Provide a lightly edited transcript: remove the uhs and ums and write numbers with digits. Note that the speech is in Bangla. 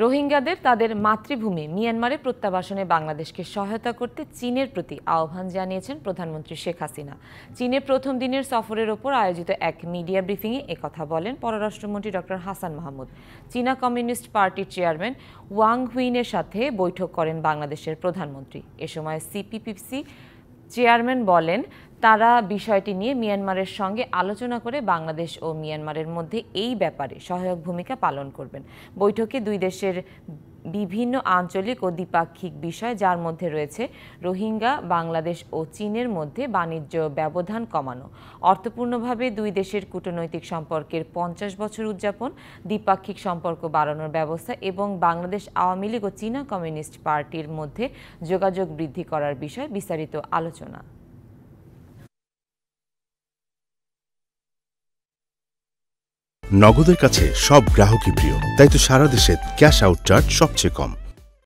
রোহিঙ্গাদের তাদের মাতৃভূমি মিয়ানমারে প্রত্যাবাসনে বাংলাদেশকে সহায়তা করতে চীনের প্রতি আহ্বান জানিয়েছেন প্রধানমন্ত্রী শেখ হাসিনা। চীনের প্রথম দিনের সফরের ওপর আয়োজিত এক মিডিয়া ব্রিফিংয়ে একথা বলেন পররাষ্ট্রমন্ত্রী ডক্টর হাসান মাহমুদ। চীনা কমিউনিস্ট পার্টির চেয়ারম্যান ওয়াং হুইনের সাথে বৈঠক করেন বাংলাদেশের প্রধানমন্ত্রী। এ সময় সিপিপিসি চেয়ারম্যান বলেন, তারা বিষয়টি নিয়ে মিয়ানমারের সঙ্গে আলোচনা করে বাংলাদেশ ও মিয়ানমারের মধ্যে এই ব্যাপারে সহায়ক ভূমিকা পালন করবেন। বৈঠকে দুই দেশের বিভিন্ন আঞ্চলিক ও দ্বিপাক্ষিক বিষয়, যার মধ্যে রয়েছে রোহিঙ্গা, বাংলাদেশ ও চীনের মধ্যে বাণিজ্য ব্যবধান কমানো, অর্থপূর্ণভাবে দুই দেশের কূটনৈতিক সম্পর্কের 50 বছর উদযাপন, দ্বিপাক্ষিক সম্পর্ক বাড়ানোর ব্যবস্থা এবং বাংলাদেশ আওয়ামী লীগ ও চীনা কমিউনিস্ট পার্টির মধ্যে যোগাযোগ বৃদ্ধি করার বিষয়ে বিস্তারিত আলোচনা। নগদের কাছে সব গ্রাহকই প্রিয়, তাই তো সারা দেশে ক্যাশ আউট চার্জ সবচেয়ে কম।